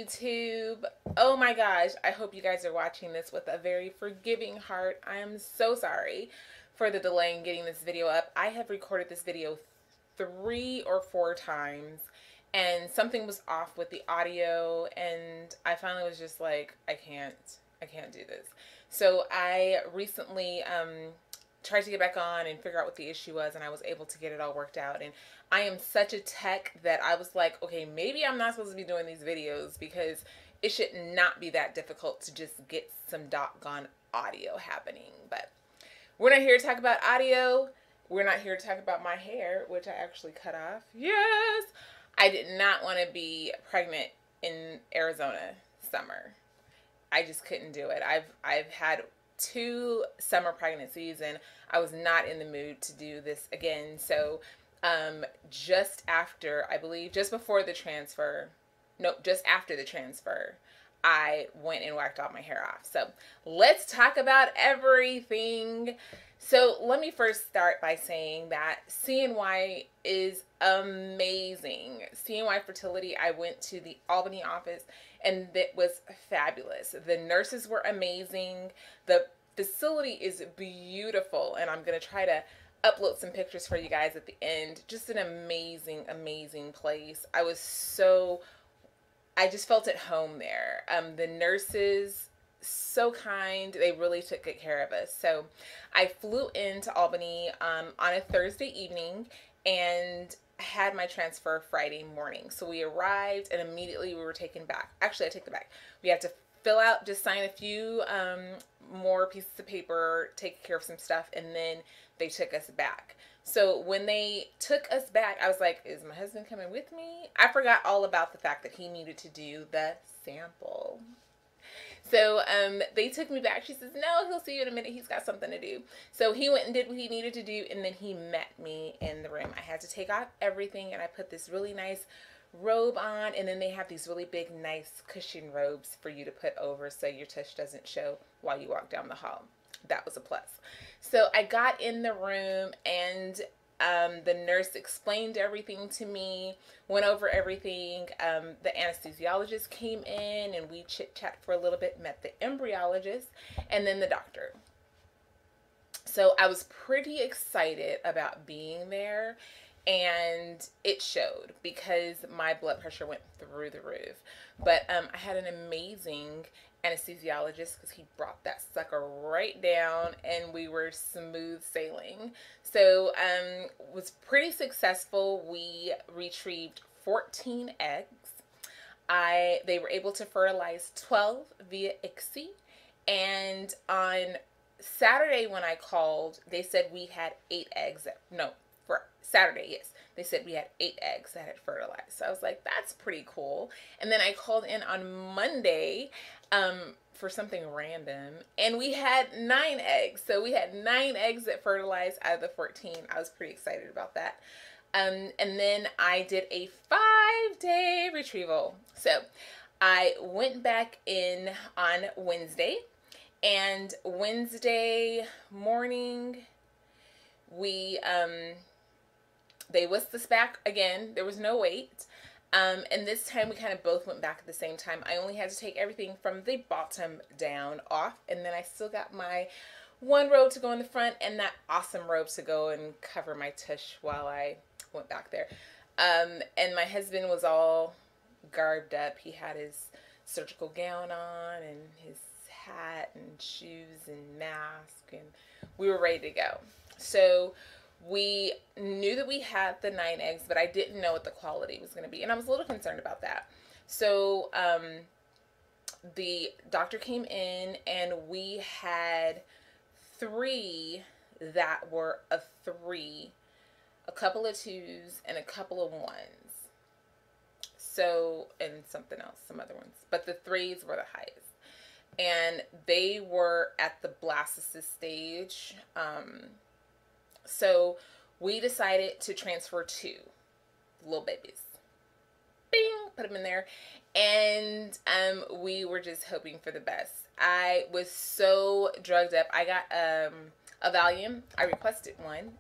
YouTube. Oh my gosh, I hope you guys are watching this with a very forgiving heart. I am so sorry for the delay in getting this video up. I have recorded this video 3 or 4 times and something was off with the audio, and I finally was just like, I can't do this. So I recently tried to get back on and figure out what the issue was, and I was able to get it all worked out. And I am such a tech that I was like, okay, maybe I'm not supposed to be doing these videos because it should not be that difficult to just get some doggone audio happening. But we're not here to talk about audio. We're not here to talk about my hair, which I actually cut off. Yes! I did not want to be pregnant in Arizona summer. I just couldn't do it. I've had 2 summer pregnancies and I was not in the mood to do this again. So just after, I believe just before the transfer, no, just after the transfer, I went and whacked all my hair off. So let's talk about everything. So let me first start by saying that CNY is amazing. CNY Fertility, I went to the Albany office and it was fabulous. The nurses were amazing. The facility is beautiful, and I'm going to try to upload some pictures for you guys at the end. Just an amazing, amazing place. I just felt at home there. The nurses, so kind. They really took good care of us. So I flew into Albany on a Thursday evening and had my transfer Friday morning. So we arrived and immediately we were taken back. Actually, I take it back. We had to fill out, just sign a few more pieces of paper, take care of some stuff, and then they took us back. So when they took us back, I was like, is my husband coming with me? I forgot all about the fact that he needed to do the sample. So they took me back. She says, no, he'll see you in a minute. He's got something to do. So he went and did what he needed to do, and then he met me in the room. I had to take off everything, and I put this really nice robe on, and then they have these really big, nice cushion robes for you to put over so your tush doesn't show while you walk down the hall. That was a plus. So I got in the room, and the nurse explained everything to me, went over everything. The anesthesiologist came in and we chit-chat for a little bit, met the embryologist, and then the doctor. So I was pretty excited about being there, and it showed because my blood pressure went through the roof. But I had an amazing anesthesiologist because he brought that sucker right down and we were smooth sailing. So was pretty successful. We retrieved 14 eggs. They were able to fertilize 12 via ICSI, and on Saturday when I called, they said we had 8 eggs. No, for Saturday, yes. They said we had 8 eggs that had fertilized. So I was like, that's pretty cool. And then I called in on Monday for something random, and we had 9 eggs. So we had 9 eggs that fertilized out of the 14. I was pretty excited about that. And then I did a 5-day retrieval. So I went back in on Wednesday, and Wednesday morning they whisked us back again. There was no wait. And this time we kind of both went back at the same time. I only had to take everything from the bottom down off, and then I still got my one robe to go in the front and that awesome robe to go and cover my tush while I went back there. And my husband was all garbed up. He had his surgical gown on and his hat and shoes and mask, and we were ready to go. So we knew that we had the 9 eggs, but I didn't know what the quality was going to be, and I was a little concerned about that. So the doctor came in, and we had 3 that were a 3, a couple of 2s, and a couple of 1s. So, and something else, some other ones, but the 3s were the highest, and they were at the blastocyst stage. So we decided to transfer 2 little babies. Bing! Put them in there. And we were just hoping for the best. I was so drugged up. I got a Valium. I requested one.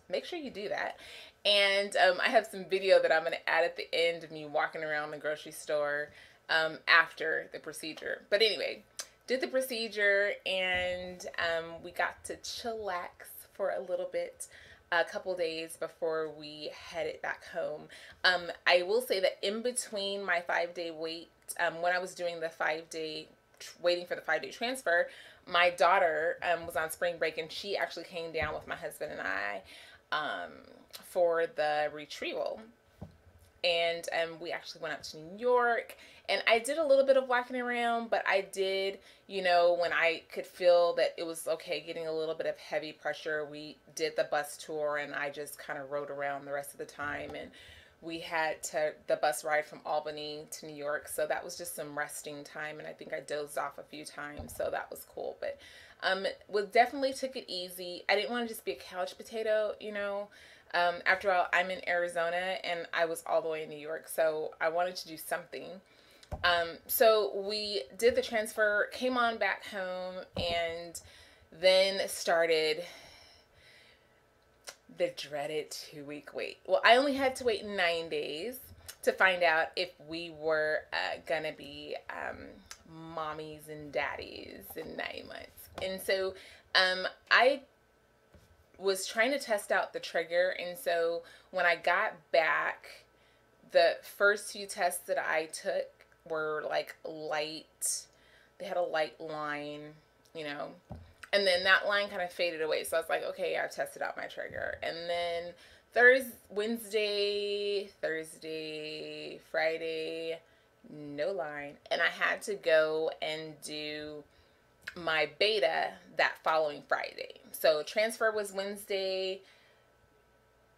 Make sure you do that. And I have some video that I'm going to add at the end of me walking around the grocery store after the procedure. But anyway, did the procedure, and we got to chillax for a little bit, a couple days before we headed back home. I will say that in between my 5-day wait, when I was doing the 5-day, waiting for the 5-day transfer, my daughter was on spring break, and she actually came down with my husband and I for the retrieval. And we actually went up to New York, and I did a little bit of walking around, but I did, when I could feel that it was okay, getting a little bit of heavy pressure, we did the bus tour, and I just kind of rode around the rest of the time. And we had the bus ride from Albany to New York, so that was just some resting time, and I think I dozed off a few times, so that was cool. But we definitely took it easy. I didn't want to just be a couch potato. After all, I'm in Arizona, and I was all the way in New York, so I wanted to do something. So we did the transfer, came on back home, and then started the dreaded 2-week wait. Well, I only had to wait 9 days to find out if we were gonna be mommies and daddies in 9 months. And so I was trying to test out the trigger, and so when I got back, the first few tests that I took were like light. They had a light line, and then that line kind of faded away. So I was like, okay, I've tested out my trigger. And then Wednesday, Thursday, Friday, no line. And I had to go and do my beta that following Friday. So transfer was Wednesday.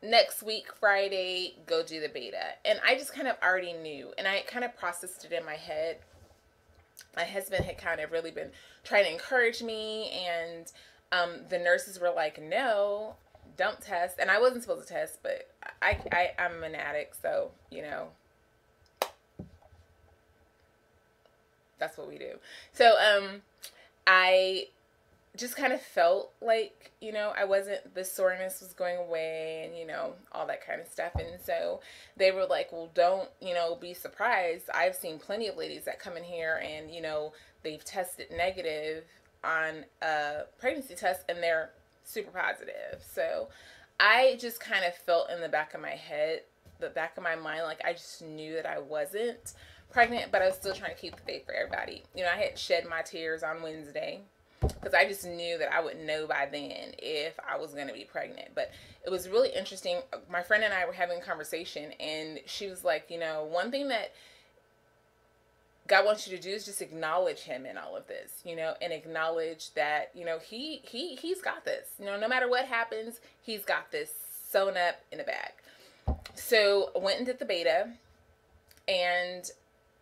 Next week, Friday, go do the beta. And I just kind of already knew, and I kind of processed it in my head. My husband had kind of really been trying to encourage me, and the nurses were like, no, don't test. And I wasn't supposed to test, but I'm an addict, so, that's what we do. So I just kind of felt like, I wasn't, the soreness was going away, and, all that kind of stuff. And so they were like, well, don't, be surprised. I've seen plenty of ladies that come in here and, they've tested negative on a pregnancy test, and they're super positive. So I just kind of felt in the back of my head, the back of my mind, like I just knew that I wasn't pregnant, but I was still trying to keep the faith for everybody. I had shed my tears on Wednesday, because I just knew that I would know by then if I was going to be pregnant. But it was really interesting. My friend and I were having a conversation, and she was like, one thing that God wants you to do is just acknowledge him in all of this, and acknowledge that, he's got this, no matter what happens, he's got this sewn up in a bag. So I went and did the beta, and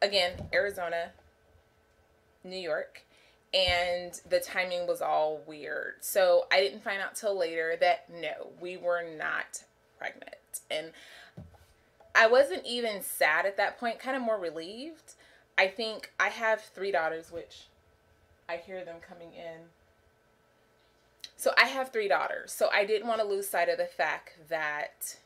again, Arizona, New York, and the timing was all weird. So I didn't find out till later that no, we were not pregnant. And I wasn't even sad at that point, kind of more relieved. I think I have 3 daughters, which I hear them coming in. So I have 3 daughters. So I didn't want to lose sight of the fact that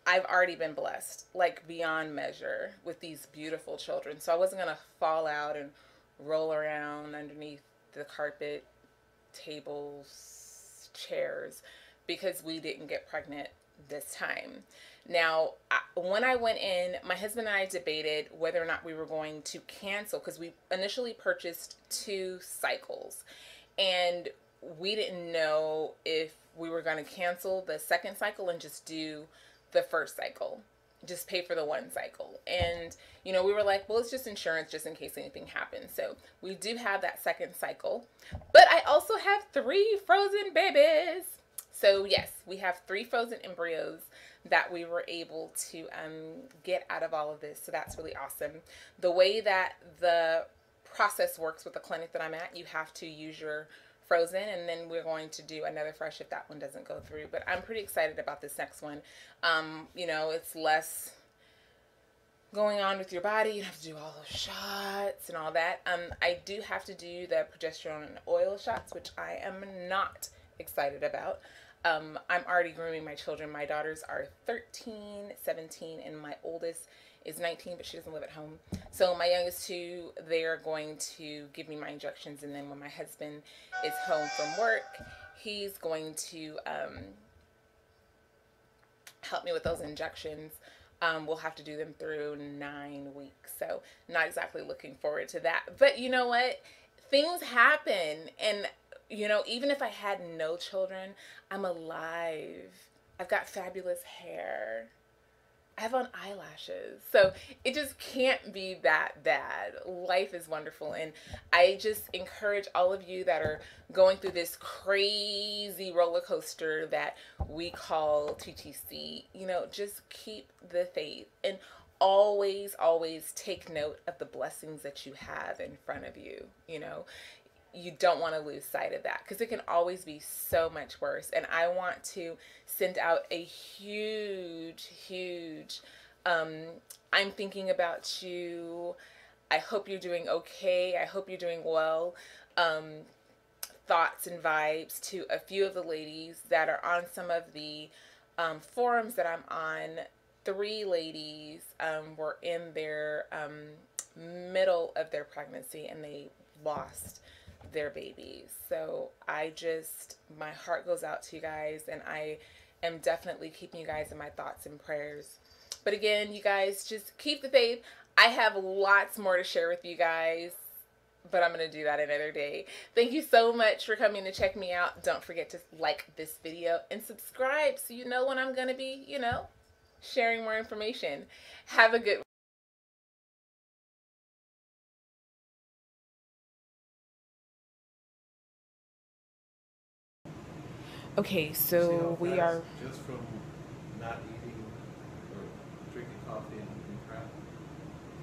I've already been blessed, like beyond measure, with these beautiful children. So I wasn't going to fall out and roll around underneath the carpet, tables, chairs, because we didn't get pregnant this time. Now, when I went in, my husband and I debated whether or not we were going to cancel, because we initially purchased 2 cycles, and we didn't know if we were going to cancel the second cycle and just do the first cycle, just pay for the 1 cycle. And we were like, well, it's just insurance just in case anything happens. So we do have that second cycle, but I also have 3 frozen babies. So yes, we have 3 frozen embryos that we were able to get out of all of this. So that's really awesome. The way that the process works with the clinic that I'm at, you have to use your frozen, and then we're going to do another fresh if that one doesn't go through. But I'm pretty excited about this next one. It's less going on with your body. You have to do all those shots and all that. I do have to do the progesterone and oil shots, which I am not excited about. I'm already grooming my children. My daughters are 13, 17, and my oldest is 19, but she doesn't live at home. So my youngest two, they're going to give me my injections, and then when my husband is home from work, he's going to help me with those injections. We'll have to do them through 9 weeks. So not exactly looking forward to that. But you know what? Things happen. And, you know, even if I had no children, I'm alive. I've got fabulous hair. I have on eyelashes. So it just can't be that bad. Life is wonderful. And I just encourage all of you that are going through this crazy roller coaster that we call TTC, you know, just keep the faith and always, always take note of the blessings that you have in front of you, you know. You don't want to lose sight of that because it can always be so much worse. And I want to send out a huge I'm thinking about you. I hope you're doing okay. I hope you're doing well. Thoughts and vibes to a few of the ladies that are on some of the forums that I'm on. 3 ladies were in their middle of their pregnancy and they lost their babies. So my heart goes out to you guys, and I am definitely keeping you guys in my thoughts and prayers. But again, you guys, just keep the faith. I have lots more to share with you guys, but I'm going to do that another day. Thank you so much for coming to check me out. Don't forget to like this video and subscribe so you know when I'm going to be, you know, sharing more information. Have a good one. Okay, so we are just from not eating or drinking coffee and crap.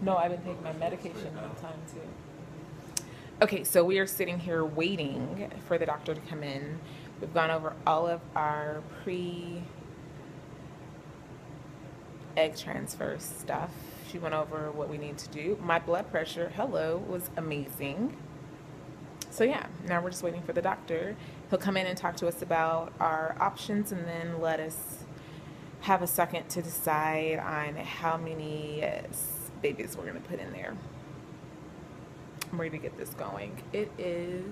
No, I've been taking my medication all the time too. Okay, so we are sitting here waiting for the doctor to come in. We've gone over all of our pre-egg transfer stuff. She went over what we need to do. My blood pressure, hello, was amazing. So yeah, now we're just waiting for the doctor. He'll come in and talk to us about our options and then let us have a second to decide on how many babies we're going to put in there. I'm ready to get this going. It is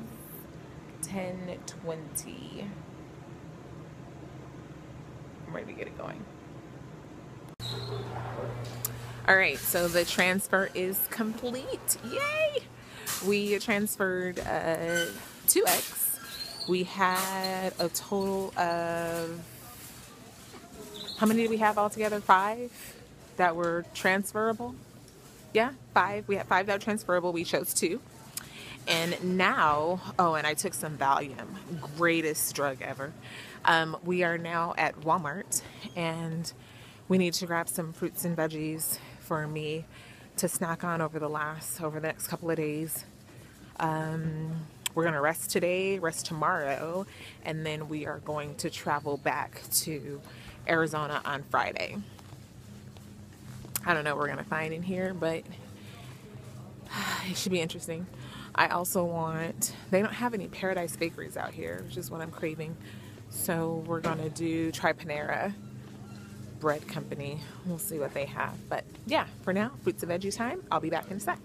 10:20. I'm ready to get it going. All right, so the transfer is complete. Yay! We transferred 2 eggs. We had a total of, how many did we have altogether? 5 that were transferable. Yeah, 5. We had 5 that were transferable. We chose 2. And now, oh, and I took some Valium, greatest drug ever. We are now at Walmart, and we need to grab some fruits and veggies for me to snack on over the next couple of days. We're going to rest today, rest tomorrow, and then we are going to travel back to Arizona on Friday. I don't know what we're going to find in here, but it should be interesting. I also they don't have any Paradise Bakeries out here, which is what I'm craving. So we're going to try Panera Bread Company. We'll see what they have. But yeah, for now, fruits and veggies time. I'll be back in a sec.